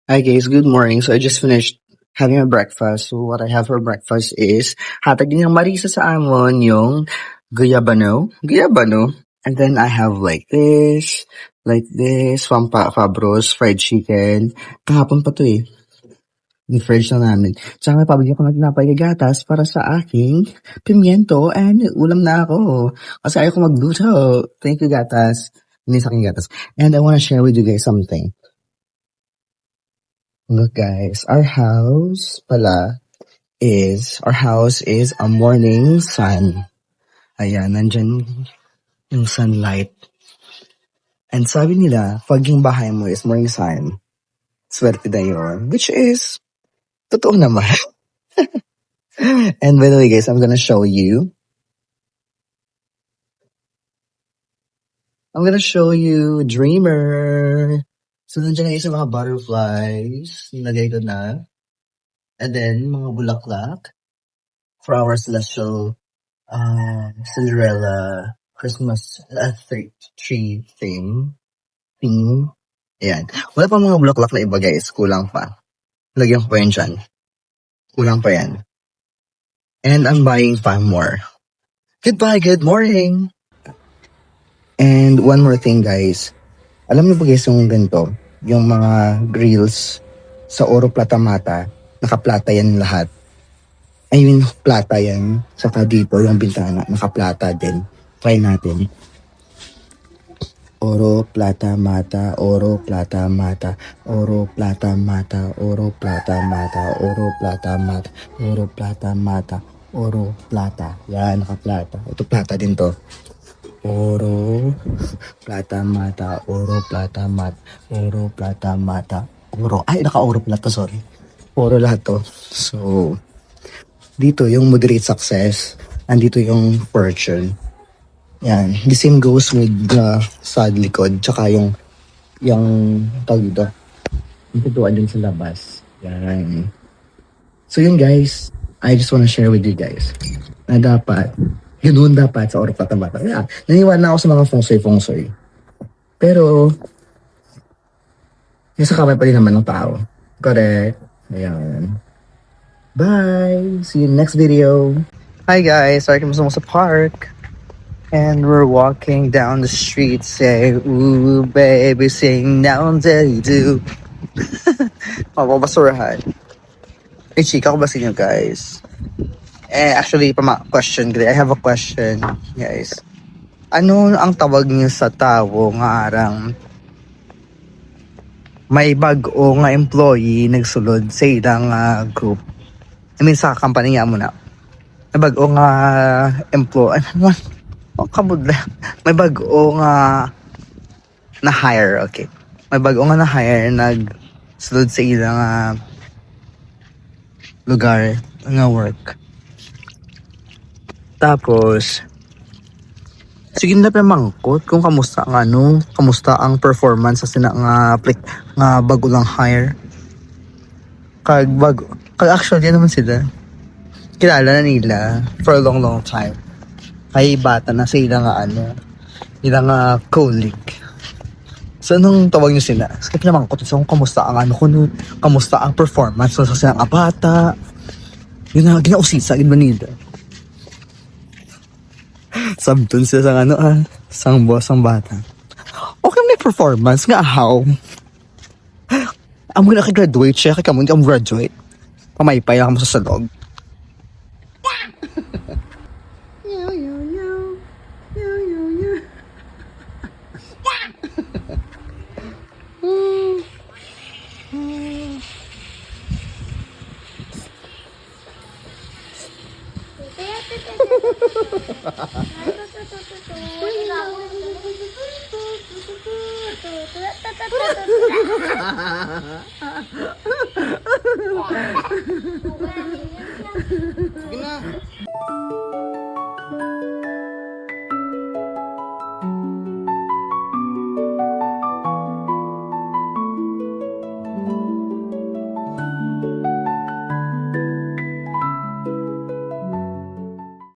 Hi guys, good morning. So I just finished having a breakfast. So what I have for breakfast is hatag din ng Marisa sa amon yung guyabano. And then I have like this, Fabros, fried chicken. Kahapon pa to eh. Ni-fridge na namin. Tsaka may pabigyan ko ng tinapay kay gatas para sa aking pimiento and ulam na ako. Kasi ayaw ko magluto. Thank you gatas. Hindi sa aking gatas. And I wanna share with you guys something. Look guys, our house is a morning sun. Ayan, nandyan yung sunlight. And sabi nila, pag yung bahay mo is morning sun, swerte na yun. Which is, totoo naman. And by the way guys, I'm gonna show you Dreamer. So nandiyan na yung mga butterflies, nilagay ko na. And then, mga bulaklak for our celestial Cinderella Christmas tree theme. Ayan. Wala pa mga bulaklak na iba guys. Kulang pa. Lagyan ko pa yan dyan. Kulang pa yan. And I'm buying 5 more. Goodbye, good morning! And one more thing guys. Alam niyo ba guys yung ganito? Yung mga grills sa Oro Plata Mata. Nakaplata yan lahat. I mean, plata yan. Saka dito yung bintana, nakaplata din. Try natin. Oro, plata, mata, oro, plata, mata, oro, plata, mata, oro, plata, mata, oro, plata, mata, oro, plata, mata, oro, plata. Yan, nakaplata. Ito plata din to. Oro, plata, mata, oro, plata, mata, oro, plata, mata, oro. Ay, naka-oro plata, sorry. Oro lahat to. So, dito yung moderate success, andito yung fortune. Yan. The same goes with the sad likod, tsaka yung tawag dito, yung tutuan din sa labas. Yan. So yun guys, I just wanna share with you guys na ganun dapat sa Oro Plata Mata. Yeah, naniwala ako sa mga feng shui. Pero, yung sa kamay pa rin naman ng tao. Correct. Ayan. Bye! See you next video! Hi guys! Sorry kami sa park. And we're walking down the street, say, ooh, baby, sing now until you do. Mapapasurahan. Eh, chika ko ba sa inyo, guys? Actually, question. I have a question, guys. Ano ang tawag niyo sa tao nga arang may bag-o nga employee nagsulod sa ilang group? I mean, sa company nga muna. May bag-o nga employee. Kabudla. May bag-o nga na-hire, okay. May bag-o nga na-hire, nag-sulod sa ilang lugar nga work. Tapos, sige na mangkot kung kamusta ang performance sa sina nga bago lang hire. Kag actually naman sila. Kilala na nila for a long time. Kay bata na sa ilang ilang colleague. So anong tawag niyo sila? Sige mangkot so kamusta ang kamusta ang performance sa sina nga bata. Yun na ginausisa gid nila. Sabton siya sang boss ang bata. Okay may performance nga how? Amo na graduate siya kay kamon graduate. Pamaypay lang mo sa salog. Sige na.